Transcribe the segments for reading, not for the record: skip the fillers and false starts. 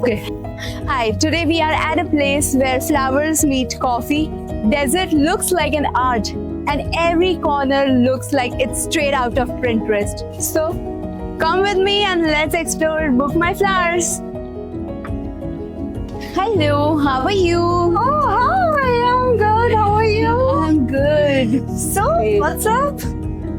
Okay. Hi, today we are at a place where flowers meet coffee. Desert looks like an art, and every corner looks like it's straight out of Pinterest. So, come with me and let's explore Book My Flowers. Hello, how are you? Oh, hi, I'm good. How are you? I'm good. So, what's up?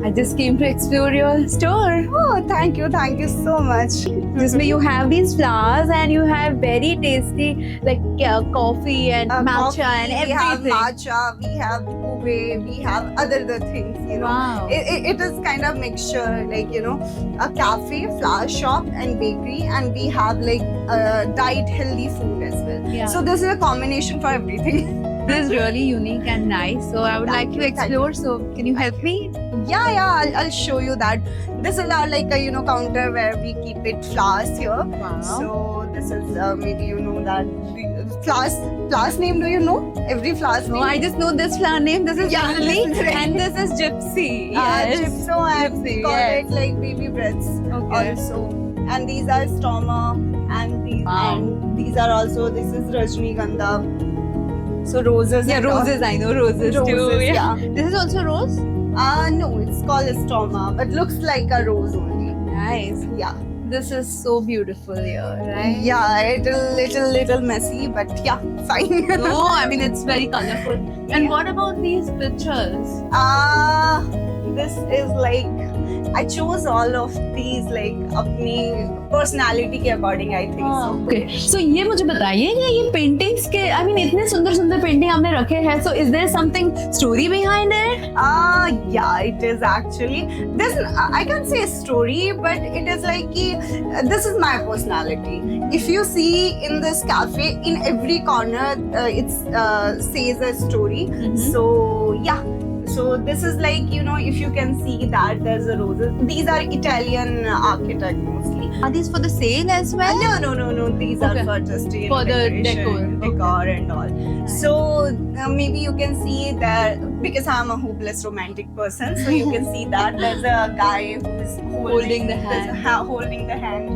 I just came to explore your store. Oh, thank you so much. जिसमें you have these flowers and you have very tasty like coffee and matcha and We have everything. matcha, we have ube, we have other things, you know. Wow. It is kind of mixture, like, you know, a cafe, flower shop and bakery, and we have like diet healthy food as well. Yeah. So this is a combination for everything. This is really unique and nice. So I would Thank like you, to thank explore. So can you help me? Yeah, I'll show you that. This is our like a, you know, counter where we keep it flowers here. Wow. So this is maybe you know that flowers name. Do you know every flower's No, name? I just know this flower name. This is Yeah, Lily this is right. and this is Gypsy. Yes. Gypso, and we Gypsy, call yes. it like baby breads Okay. also. And these are Storma, and these are also, this is Rajnigandha. So roses. Yeah, and all. roses. I know roses, too. Roses, yeah. This is also rose. No, it's called a Storma, but looks like a rose only. Nice. Yeah. This is so beautiful here, right? Yeah, little messy, but yeah, fine. No, I mean it's very colorful. And what about these pictures? This is like, I chose all of these like अपनी personality के according, I think so. Okay. So ये मुझे बताइए कि ये paintings के, I mean इतने सुंदर सुंदर painting आपने रखे हैं. So is there something story behind it? Yeah, it is actually. This I can't say story, but it is like this is my personality. If you see in this cafe, in every corner, it says a story. Mhm. So yeah. So this is like, you know, if you can see that there's a roses. These are Italian architect mostly. Are these for the sale as well? No. These Okay. are for just For the decoration, decor and all. So maybe you can see that, because I'm a hopeless romantic person, so you can see that there's a guy who is Holding the hand. holding the hand.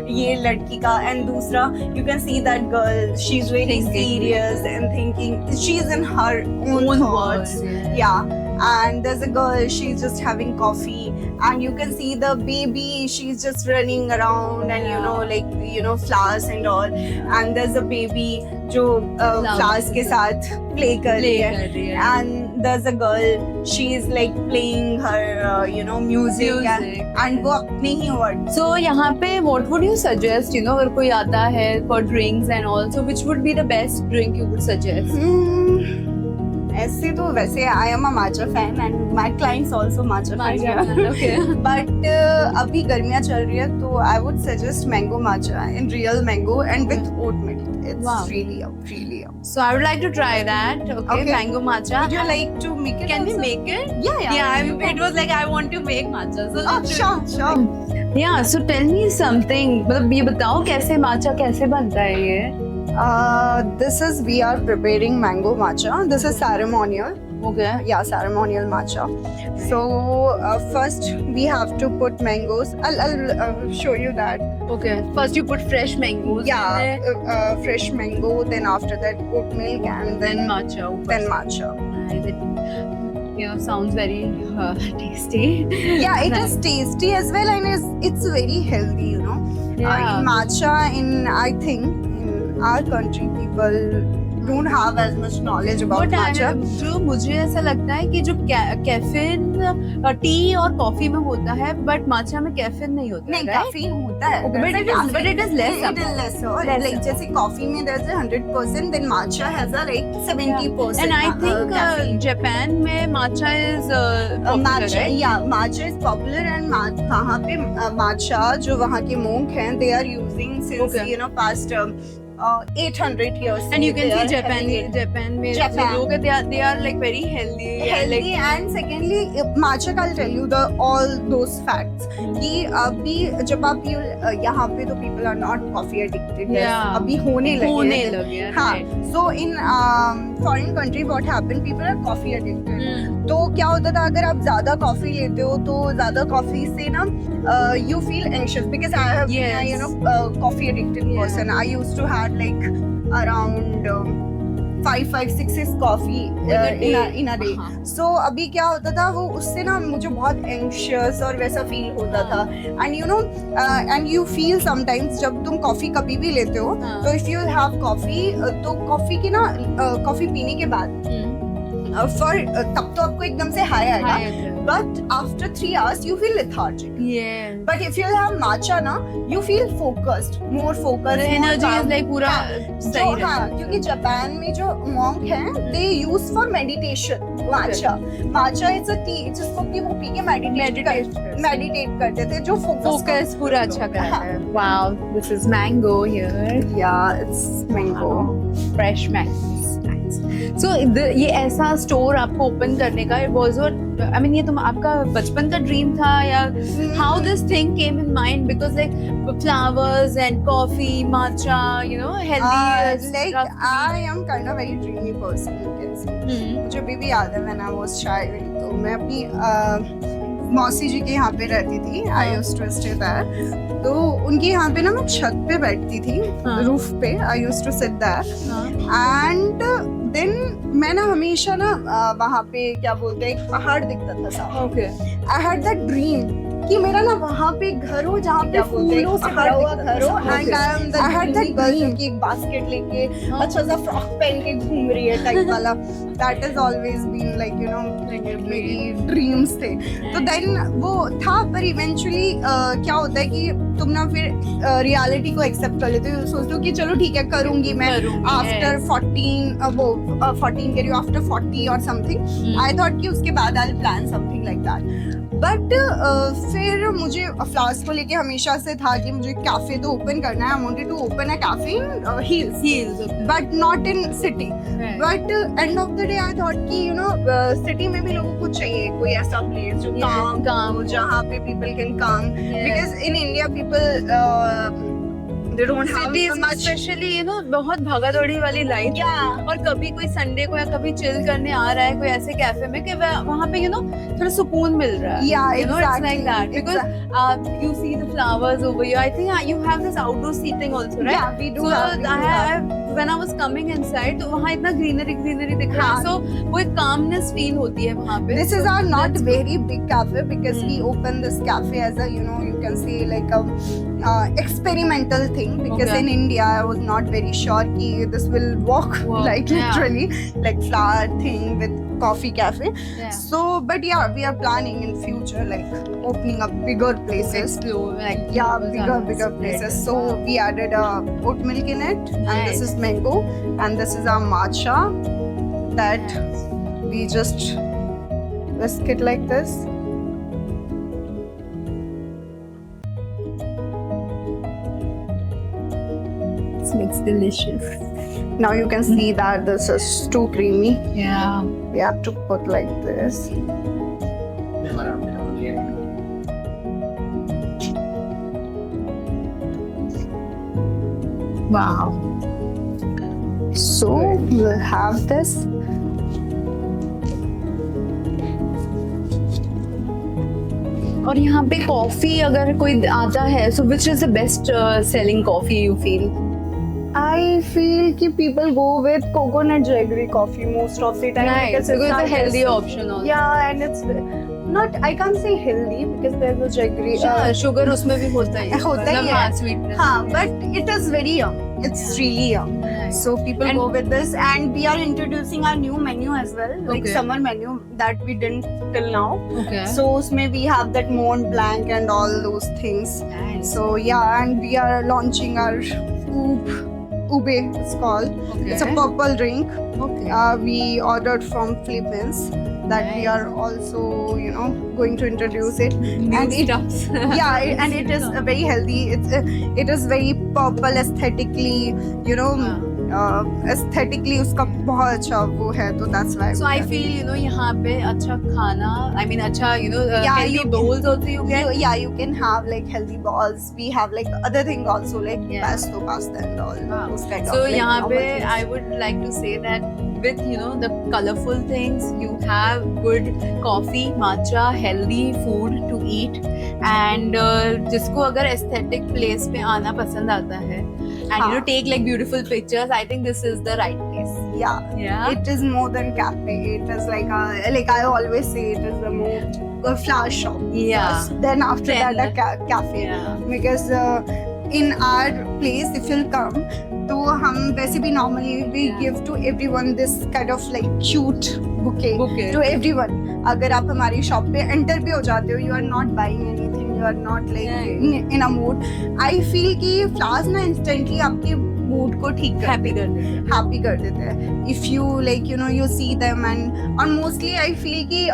ये लड़की का, and दूसरा, you can see that girl. She's really Thinking. serious and thinking. She's in her own thoughts. world, Yeah. And there's a girl, she's just having coffee, and you can see the baby, she's just running around, and you know, like, you know, flowers and all. And there's a baby जो flowers के साथ play कर रही है. And there's a girl, she's like playing her you know, music. And वो अपने ही words. So यहाँ पे what would you suggest? You know, अगर कोई आता है for drinks and all, so which would be the best drink you would suggest? ऐसे तो वैसे I am a matcha fan and my clients also matcha fan. Okay. But अभी गर्मियाँ चल रही है, तो I would suggest mango matcha in real mango and with oat milk. It's Wow. really up. So I would like to try that. Okay, Okay. mango matcha. Would you like to make it? Can we also? make it? Yeah. It was like I want to make matcha. So Oh, let's do it. sure. Yeah, so tell me something. मतलब ये बताओ कैसे matcha कैसे बनता है ये? This is, we are preparing mango matcha. This is ceremonial. Okay. Yeah, ceremonial matcha. So first we have to put mangoes. I'll show you that. Okay. First you put fresh mangoes. Yeah, fresh mango. Then after that oat milk, and Then matcha. then matcha. You know, sounds very tasty. Yeah, it is tasty as well, and it's very healthy, you know. Yeah. In matcha, I think in our country people don't have as much knowledge about matcha. जो मुझे ऐसा लगता है कि जो caffeine T और coffee में होता है, बट माचा में कैफीन नहीं होता नहीं, है, caffeine होता है. Okay, but it is less. It is lesser. Like जैसे coffee में there's 100%, then matcha has a like 70%. And I think caffeine. Japan में matcha is popular, matcha, right? yeah, matcha is popular, and वहाँ पे matcha जो वहाँ के monk हैं, they are using since Okay. you know past 800 years. And you can they see are having it. Japan में जो Japan. लोग हैं, they are like very healthy. Healthy, and secondly matcha का, I'll tell you the all those facts कि अभी जब आप यहाँ पे तो people are not coffee addicted. Yeah. अभी होने लगे हैं. हैं. हाँ. right. So in foreign country what happened, people are coffee addicted. तो क्या होता था अगर आप ज्यादा कॉफी लेते हो तो ज्यादा कॉफी से ना you feel anxious because I have Yes. been a coffee addicted Yeah. person. I used to have like around 5-6 coffee in a day. हाँ. So अभी क्या होता था वो उससे ना मुझे बहुत anxious और वैसा फील होता था. And you know and you feel sometimes जब तुम कॉफी कभी भी लेते हो हाँ. तो if you have coffee तो कॉफी की ना कॉफी पीने के बाद तब तो आपको एकदम से हाई आएगा. But after 3 hours, you feel lethargic. Yes. But if you have matcha na, you feel focused, more focused. The more energy is calm. like पूरा हाँ, सही जो हाँ क्योंकि जापान में जो monk हैं, they use for meditation matcha. Matcha is a tea जिसको कि वो पी के meditate करते थे जो focus पूरा अच्छा करता हाँ. है. Wow, this is mango here. Yeah, it's mango. Fresh mango. So ये ऐसा स्टोर आपको ओपन करने का was what I mean ये तुम आपका बचपन का ड्रीम था या how this thing came in mind because like flowers and coffee matcha you know healthy Like stuff. I am kind of very dreamy person, you can say. मुझे अभी भी याद है when I was child तो मैं अपनी मौसी जी के यहाँ पे रहती थी. I used to stay there. तो उनके यहाँ पे ना मैं छत पे बैठती थी रूफ पे. I used to sit there and then मैं ना हमेशा ना वहाँ पे क्या बोलते हैं एक पहाड़ दिखता था साफ. Okay. I had that dream कि मेरा ना वहाँ पे घर हो जहाँ पे फूलों से भरा हुआ घर हो. And I had that dream कि एक बास्केट लेके अच्छा सा फ्रॉक पहन के घूम रही है टाइप वाला. That has always been like you know मेरी ड्रीम्स थे. तो देन वो था पर इवेंचुअली क्या होता है कि तुम ना फिर रियलिटी को एक्सेप्ट कर लेते हो. सोचते हो कि चलो ठीक है करूंगी मैं आफ्टर 14 वो 14 कह रही हूँ आफ्टर 40 और समथिंग. आई थॉट कि उसके बाद I plan something like that. But फिर मुझे फ्लावर्स को लेके हमेशा से था कि मुझे कैफे तो ओपन करना है. I wanted to open a cafe in hills but not in city. But end of the day I thought कि यू नो सिटी में भी लोगों को चाहिए कोई ऐसा प्लेस जो काम हो जहाँ पे people can come because in India people they don't have Cities में much. especially you know बहुत भागा दौड़ी वाली लाइफ Yeah. और कभी कोई संडे को या कभी चिल करने आ रहा है कोई ऐसे कैफे में कि वहाँ पे you know थोड़ा सुकून मिल रहा है. Yeah, you know exactly. it's like that because you see the flowers over here. I think you have this outdoor seating also, right? Yeah, we do So have. I have when I was coming inside तो वहाँ इतना greenery दिख रहा है. So वो एक calmness feel होती है वहाँ पे. This is our not very big cafe because we opened this cafe as a you know you can say like a experimental thing because Okay. in India I was not very sure कि this will work like yeah. literally like flower thing with coffee cafe. Yeah. So but yeah we are planning in future like opening up bigger places. Explore, like, Yeah, flowers bigger and places. So we added oat milk in it, and this Nice. is mango, and this is our matcha that we just whisk it like this. It makes delicious. Now you can see that this is too creamy. Yeah. We have to put like this. Wow. So we'll have this. और यहाँ पे coffee अगर कोई आता है so which is the best selling coffee you feel? I feel कि people go with coconut jaggery coffee most of the time Nice, because it's a not healthy as- option also. Yeah, and it's not. I can't say healthy because there's no jaggery. Sugar उसमें भी होता है. होता ही है. sweetness. हाँ, but it is very young. It's really young. Nice. So people And- go with this, and we are introducing our new menu as well, like Okay. summer menu that we didn't till now. Okay. So उसमें we have that Mont Blanc and all those things. Nice. So yeah, and we are launching our ube. It's called. Okay. It's a purple drink. Okay. We ordered from Philippines. That we Nice. are also, you know, going to introduce it. New and it, stuffs. yeah, and it is very healthy. It is very purple aesthetically, you know, aesthetically उसका बहुत अच्छा वो है, तो that's why. So I feel यहाँ पे अच्छा खाना, I mean अच्छा Yeah, healthy you- bowls also you get. You can have like healthy balls. We have like other things also, like Yeah. pesto pasta and all. Wow. Those kind So of like यहाँ पे normal things. I would like to say that with the colorful things, you have good coffee, matcha, healthy food to eat, and जिसको अगर aesthetic place पे आना पसंद आता है, and हाँ. take like beautiful pictures, I think this is the right place. Yeah. Yeah. It is more than cafe. It is like I always say, it is a more flower shop. Yeah. First, then after Then that a cafe. Yeah. Because in our place, if you'll come, तो हम वैसे भी normally we Yeah. give to everyone this kind of like cute bouquet. Bouquet. To everyone. अगर आप हमारी shop पे enter भी हो जाते हो, you are not buying anything, you are not like Yeah. in a mood. I feel कि flowers ना instantly आपके mood को ठीक करते Happy कर देते हैं. happy कर देते हैं. If you like you see them, and और mostly I feel कि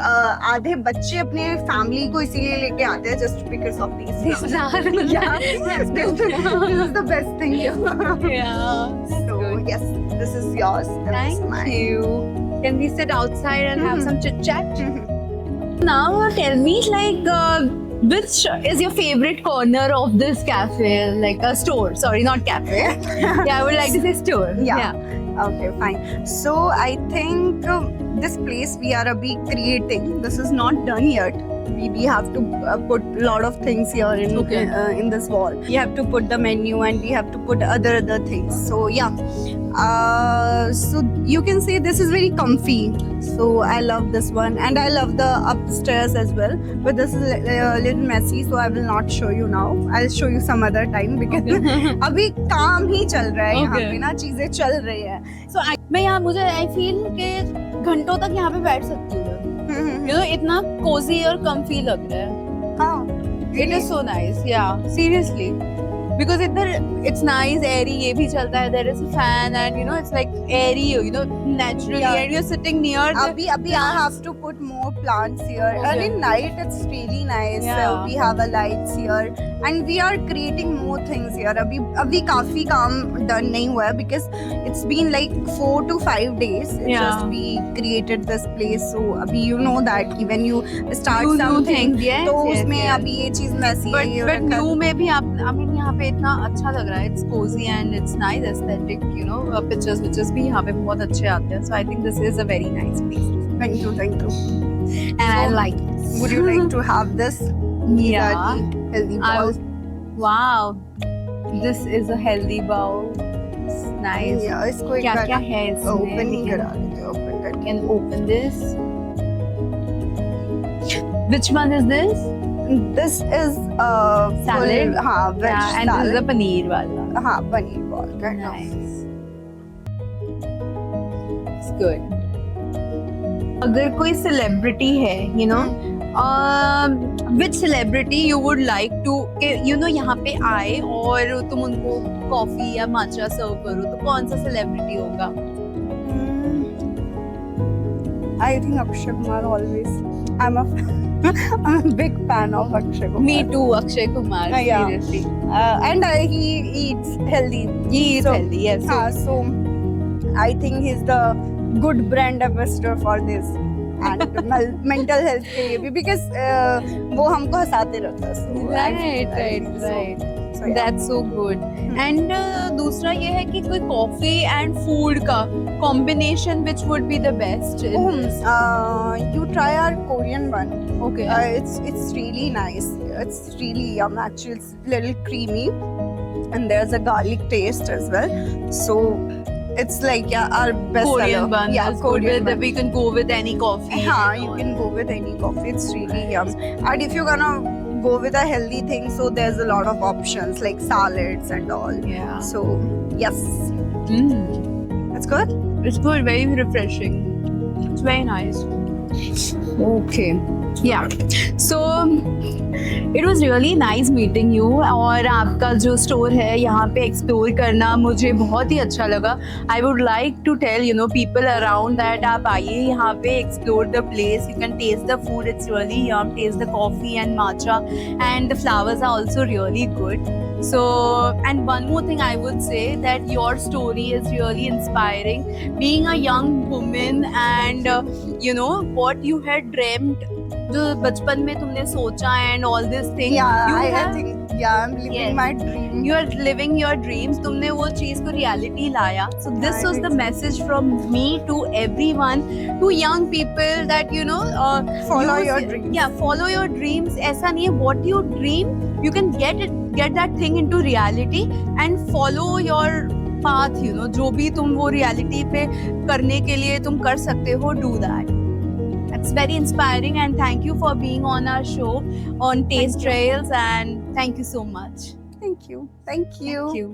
आधे बच्चे अपने family को इसीलिए लेके आते हैं just because of these flowers. Yeah, this is the best thing ever. Yeah. So yes, this is yours. This is Thank mine. you. Can we sit outside and have Mhm. some chit chat? Mhm. Now tell me, like, which is your favorite corner of this cafe? Like a store? Sorry, not cafe. Yeah, I would like to say store. Yeah. Okay, fine. So I think this place we are creating. This is not done yet. We have to put a lot of things here in this wall. We have to put the menu, and we have to put other things. So yeah. So you can say this is very comfy. So I love this one, and I love the upstairs as well. But this is a little messy, so I will not show you now. I'll show you some other time because अभी काम ही चल रहा है यहाँ Okay. पे ना, चीजें चल रही है. So मैं यहाँ मुझे I feel कि घंटों तक यहाँ पे बैठ सकती हूँ. इतना cozy और comfy लग रहा है. हाँ. It is so nice. Yeah, seriously. Because it's nice, airy. ये भी चलता है. There is a fan, and it's like airy, naturally. Yeah. And you're sitting near the अभी I have to put more plants here. Okay. And in night it's really nice. Yeah. We have a lights here, and we are creating more things here. अभी काफी काम done नहीं हुआ है because it's been like 4 to 5 days. It's Yeah. just we created this place. So अभी that कि when you start new something, things. Yes, तो yes, उसमें yes. अभी ये चीज messy है, ये But रखा है. new में भी आप I mean यहाँ पे इतना अच्छा लग रहा है. It's cozy and it's nice aesthetic. Pictures भी यहाँ पे बहुत अच्छे आते हैं. So I think this is a very nice place. Thank you. And I like this. Would you like to have this? Yeah. Healthy I ball. would- Wow. This is a healthy bowl. It's nice. Yeah, इसको एक क्या बार क्या है इसमें? open he We करा देते open करके. can open this. Which one is this? This is Salad? full, हाँ, veg Yeah, and this is salad. a paneer wala. हाँ, paneer ball kind of. Nice. It's good. अगर कोई celebrity है, which celebrity you would like to कि यहाँ पे आए और तुम उनको कॉफी या matcha सर्व करो, तो कौन सा celebrity होगा? I think Akshay Kumar always. I'm a big fan of Akshay Kumar. Me too, Akshay Kumar. Yeah. Seriously. And he eats healthy. He is So- healthy, yes. हाँ, so I think he's the good brand ambassador for this and mental health के लिए भी because वो हमको हंसाते रहता है. So I Right, think so. right. So yeah. That's so good. And दूसरा ये है कि कोई coffee and food का combination which would be the best. You try our Korean one. Okay. It's really nice. It's really yum. Actually, it's a little creamy, and there's a garlic taste as well. So it's like our best Korean seller. one. Yeah, that's good. Korean one. We can go with any coffee. Yeah, you can go with any coffee. It's really yum. And if you're gonna go with a healthy thing, so there's a lot of options like salads and all. Yeah. So yes, Mm. it's good. It's good. Very refreshing. It's very nice. Okay. Yeah. So it was really nice meeting you. और आपका जो store है यहाँ पे explore करना मुझे बहुत ही अच्छा लगा. I would like to tell people around that आप आइए यहाँ पे, explore the place. You can taste the food. It's really yum. Taste the coffee and matcha, and the flowers are also really good. So, and one more thing I would say, that your story is really inspiring. Being a young woman, and what you had dreamt, जो बचपन में तुमने सोचा, and all this thing. Yeah, you I have, think, yeah, I'm living Yes. my dream. you are living your dreams. तुमने वो चीज को reality लाया. So this I was the think so. message from me to everyone, to young people, that Follow use- your dreams. Yeah, follow your dreams. ऐसा नहीं है, what you dream, you can get that thing into reality, and follow your path. जो भी तुम वो reality पे करने के लिए तुम कर सकते हो, do that. It's very inspiring, and thank you for being on our show on Taste Trails, and thank you so much. Thank you. Thank you. Thank you.